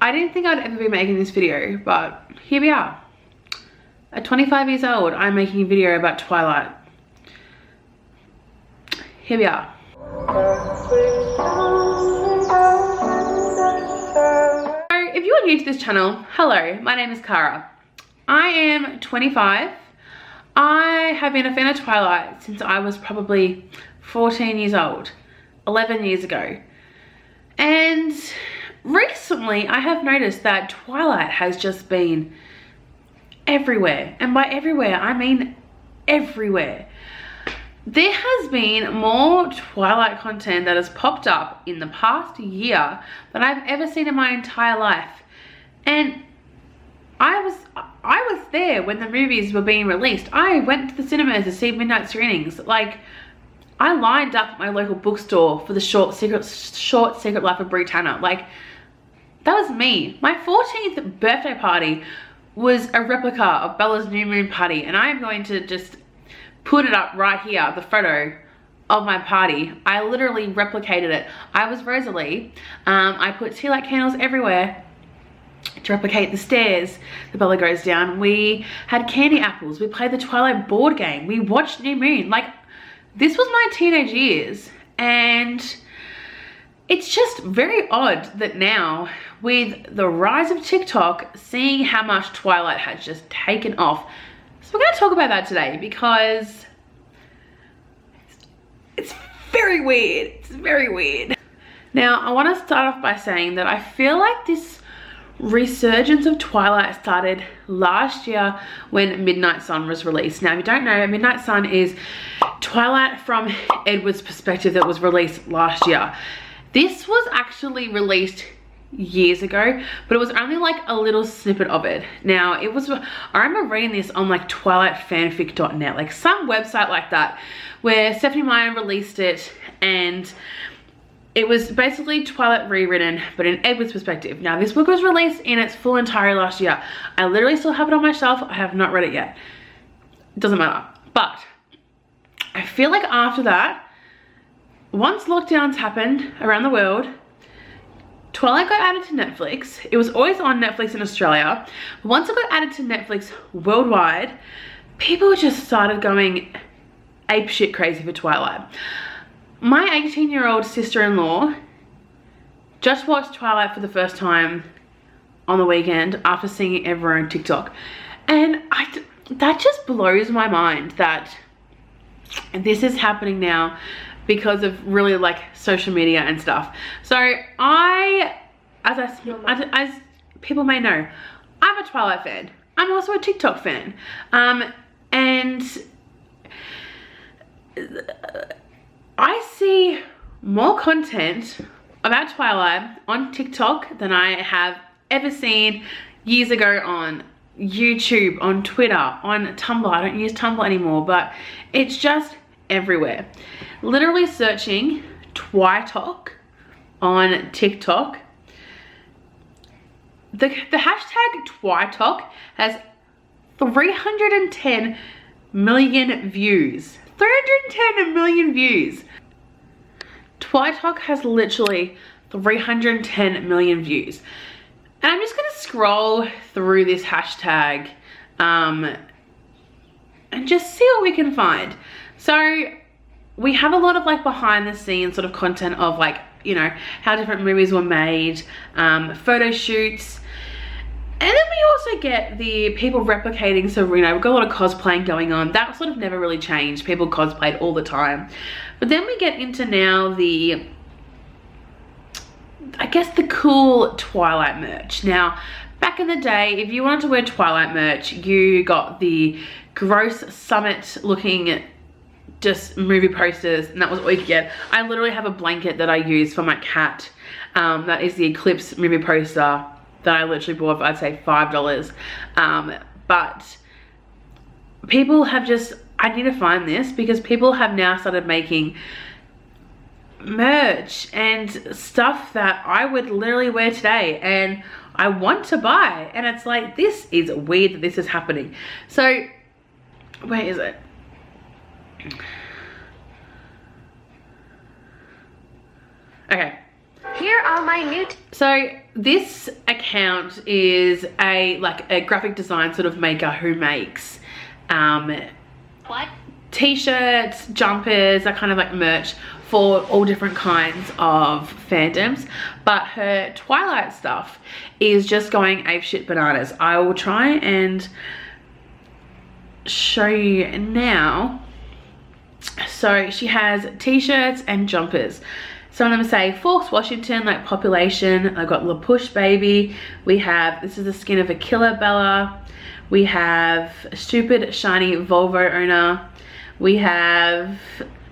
I didn't think I'd ever be making this video, but here we are. At 25 years old, I'm making a video about Twilight. Here we are. So if you are new to this channel, hello, my name is Cara. I am 25. I have been a fan of Twilight since I was probably 14 years old, 11 years ago. And recently I have noticed that Twilight has just been everywhere. And by everywhere, I mean everywhere. There has been more Twilight content that has popped up in the past year than I've ever seen in my entire life. And I was there when the movies were being released. I went to the cinemas to see midnight screenings. Like, I lined up at my local bookstore for the short Secret Life of Britannia. Like, that was me. My 14th birthday party was a replica of Bella's new moon party, and I am going to just put it up right here, the photo of my party. I literally replicated it. I was Rosalie. I put tea light candles everywhere to replicate the stairs that Bella goes down. We had candy apples. We played the Twilight board game. We watched New Moon. Like, this was my teenage years, and it's just very odd that now, with the rise of TikTok, seeing how much Twilight has just taken off. So we're going to talk about that today because it's very weird. It's very weird. Now, I want to start off by saying that I feel like this resurgence of Twilight started last year when Midnight Sun was released. Now, if you don't know, Midnight Sun is Twilight from Edward's perspective that was released last year. This was actually released years ago, but it was only like a little snippet of it. Now, I remember reading this on like twilightfanfic.net, like some website like that, where Stephanie Meyer released it, and it was basically Twilight rewritten, but in Edward's perspective. Now, this book was released in its full entirety last year. I literally still have it on my shelf. I have not read it yet. It doesn't matter. But I feel like after that, once lockdowns happened around the world, Twilight got added to Netflix. It was always on Netflix in Australia. But once it got added to Netflix worldwide, people just started going apeshit crazy for Twilight. My 18-year-old sister-in-law just watched Twilight for the first time on the weekend after seeing it everywhere on TikTok. And that just blows my mind that this is happening now because of really like social media and stuff. So as people may know, I'm a Twilight fan. I'm also a TikTok fan. And I see more content about Twilight on TikTok than I have ever seen years ago on YouTube, on Twitter, on Tumblr. I don't use Tumblr anymore, but it's just everywhere. Literally searching Twi-talk on TikTok. The hashtag Twi-talk has 310 million views. 310 million views. Twi-talk has literally 310 million views. And I'm just gonna scroll through this hashtag and just see what we can find. So we have a lot of like behind the scenes sort of content of like, you know, how different movies were made, photo shoots. And then we also get the people replicating, so, you know, we've got a lot of cosplaying going on. That sort of never really changed. People cosplayed all the time. But then we get into now I guess the cool Twilight merch. Now, back in the day, if you wanted to wear Twilight merch, you got the gross summit looking just movie posters, and that was all you could get. I literally have a blanket that I use for my cat. That is the Eclipse movie poster that I literally bought for, I'd say, $5. But people have just, I need to find this because people have now started making merch and stuff that I would literally wear today and I want to buy. And it's like, this is weird that this is happening. So, where is it? Okay, Here are my new... So this account is a graphic design sort of maker who makes What? t-shirts, jumpers, that kind of like merch for all different kinds of fandoms. But her Twilight stuff is just going apeshit bananas. I will try and show you now. So she has t-shirts and jumpers. Some of them say Forks, Washington, like population. I've got La Push Baby. We have, this is the skin of a killer Bella. We have Stupid Shiny Volvo Owner. We have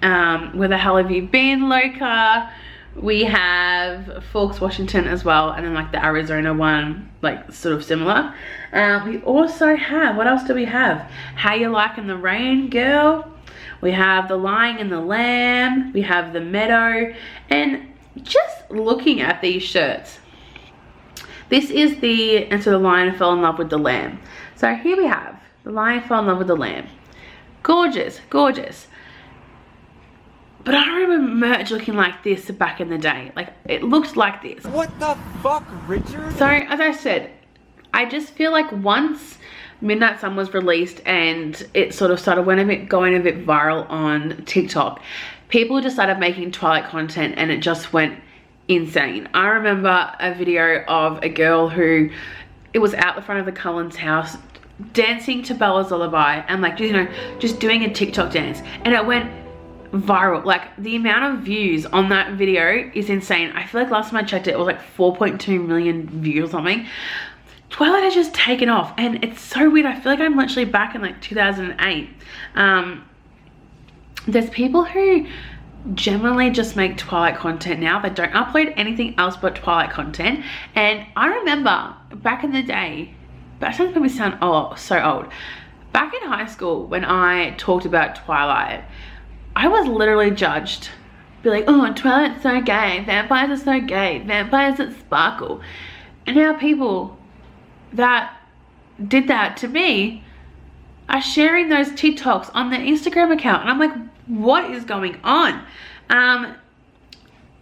Where the Hell Have You Been, Loca. We have Forks, Washington as well. And then like the Arizona one, like sort of similar. We also have, what else do we have? How You Liking the Rain, Girl. We have The Lion and the Lamb. We have The Meadow. And just looking at these shirts, this is the, and so the lion fell in love with the lamb. So here we have, the lion fell in love with the lamb. Gorgeous, gorgeous. But I don't remember merch looking like this back in the day. Like, it looked like this. What the fuck, Richard? So, as I said, I just feel like once Midnight Sun was released and it sort of started going a bit viral on TikTok, people just started making Twilight content and it just went insane. I remember a video of a girl who, it was out the front of the Cullens house dancing to Bella's Lullaby and like, you know, just doing a TikTok dance, and it went viral. Like, the amount of views on that video is insane. I feel like last time I checked it was like 4.2 million views or something. Twilight has just taken off and it's so weird. I feel like I'm literally back in like 2008. There's people who generally just make Twilight content now. They don't upload anything else but Twilight content. And I remember back in the day, that sounds probably sound so old. Back in high school when I talked about Twilight, I was literally judged. Be like, oh, Twilight's so gay. Vampires are so gay. Vampires that sparkle. And now people that did that to me are sharing those TikToks on their Instagram account. And I'm like, what is going on?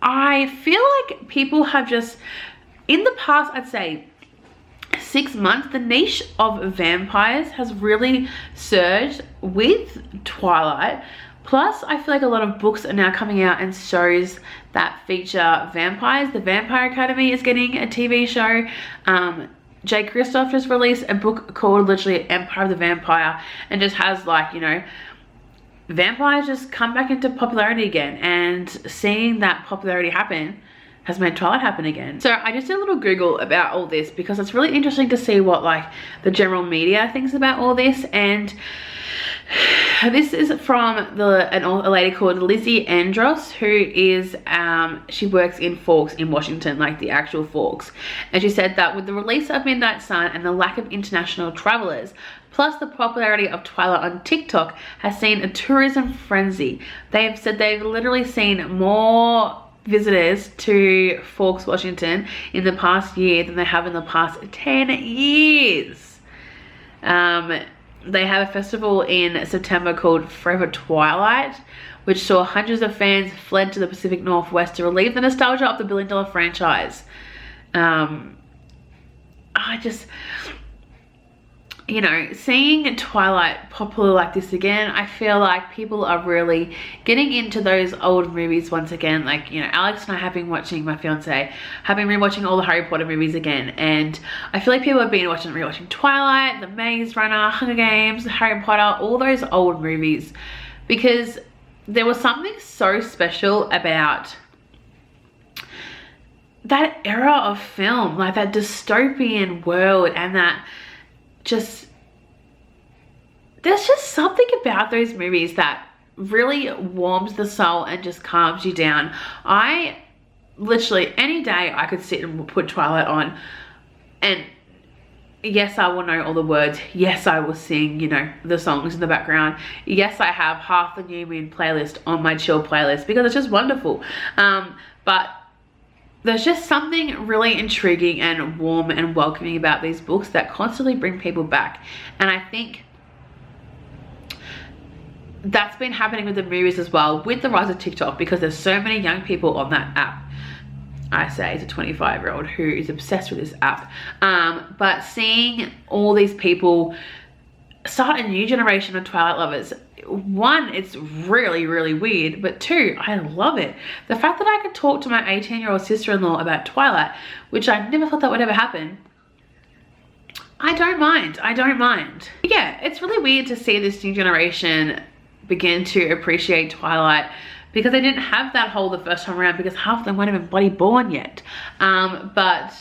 I feel like people have just, in the past, I'd say 6 months, the niche of vampires has really surged with Twilight. Plus, I feel like a lot of books are now coming out and shows that feature vampires. The Vampire Academy is getting a TV show. J. Kristoff just released a book called literally Empire of the Vampire, and just has like, you know, vampires just come back into popularity again, and seeing that popularity happen has made Twilight happen again. So I just did a little Google about all this because it's really interesting to see what like the general media thinks about all this. And this is from a lady called Lizzie Andros, who is, she works in Forks in Washington, like the actual Forks. And she said that with the release of Midnight Sun and the lack of international travelers, plus the popularity of Twilight on TikTok has seen a tourism frenzy. They have said they've literally seen more visitors to Forks, Washington in the past year than they have in the past 10 years. They have a festival in September called Forever Twilight, which saw hundreds of fans fled to the Pacific Northwest to relieve the nostalgia of the billion-dollar franchise. I just, you know, seeing Twilight popular like this again, I feel like people are really getting into those old movies once again. Like, you know, Alex and I have been watching, my fiance, have been rewatching all the Harry Potter movies again. And I feel like people have been rewatching Twilight, The Maze Runner, Hunger Games, Harry Potter, all those old movies. Because there was something so special about that era of film, like that dystopian world, and that just, there's just something about those movies that really warms the soul and just calms you down. I literally, any day I could sit and put Twilight on, and yes, I will know all the words. Yes, I will sing, you know, the songs in the background. Yes, I have half the New Moon playlist on my chill playlist because it's just wonderful. But there's just something really intriguing and warm and welcoming about these books that constantly bring people back. And I think that's been happening with the movies as well, with the rise of TikTok, because there's so many young people on that app. I say, to a 25-year-old who is obsessed with this app. But seeing all these people start a new generation of Twilight lovers, one, it's really, really weird, but two, I love it. The fact that I could talk to my 18-year-old sister-in-law about Twilight, which I never thought that would ever happen, I don't mind. I don't mind. Yeah, it's really weird to see this new generation begin to appreciate Twilight, because they didn't have that hold the first time around, because half of them weren't even bloody born yet. But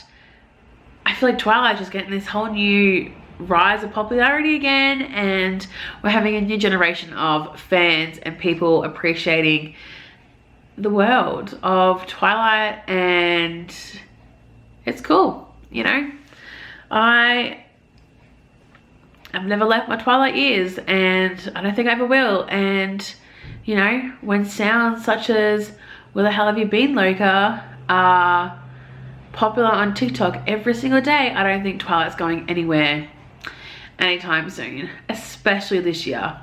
I feel like Twilight's just getting this whole new rise of popularity again, and we're having a new generation of fans and people appreciating the world of Twilight, and it's cool, you know. I've never left my Twilight years, and I don't think I ever will. And you know, when sounds such as "Where the hell have you been, Loca?" are popular on TikTok every single day, I don't think Twilight's going anywhere anytime soon, especially this year.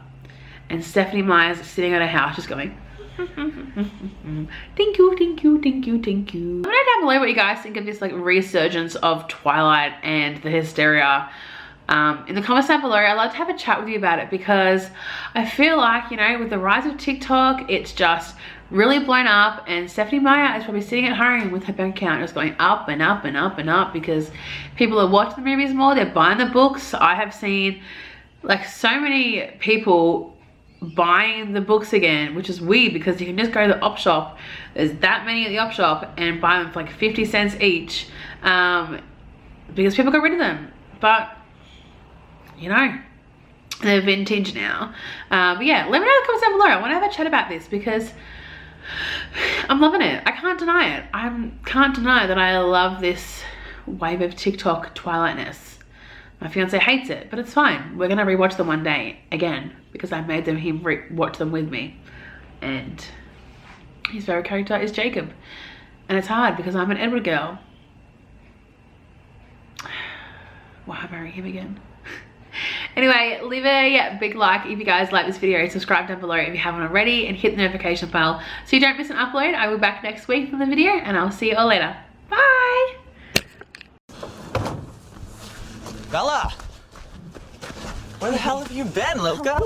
And Stephanie Meyer's sitting at her house just going, thank you, thank you, thank you, thank you. Let me know down below what you guys think of this like resurgence of Twilight and the hysteria. In the comments down below, I'd love to have a chat with you about it, because I feel like, you know, with the rise of TikTok, it's just really blown up, and Stephanie Meyer is probably sitting at home with her bank account just going up and up and up and up, because people are watching the movies more, they're buying the books. I have seen like so many people buying the books again, which is weird, because you can just go to the op shop, there's that many at the op shop, and buy them for like 50 cents each, because people got rid of them. But you know, they're vintage now. But yeah, let me know in the comments down below. I want to have a chat about this, because I'm loving it. I can't deny it. I can't deny that I love this wave of TikTok Twilightness. My fiance hates it, but it's fine. We're gonna rewatch them one day again, because I made him watch them with me. And his favorite character is Jacob. And it's hard because I'm an Edward girl. Why am I marrying him again? Anyway, leave a big like if you guys like this video, subscribe down below if you haven't already, and hit the notification bell so you don't miss an upload. I will be back next week for the video, and I'll see you all later. Bye! Bella! Where the hell have you been, Loca?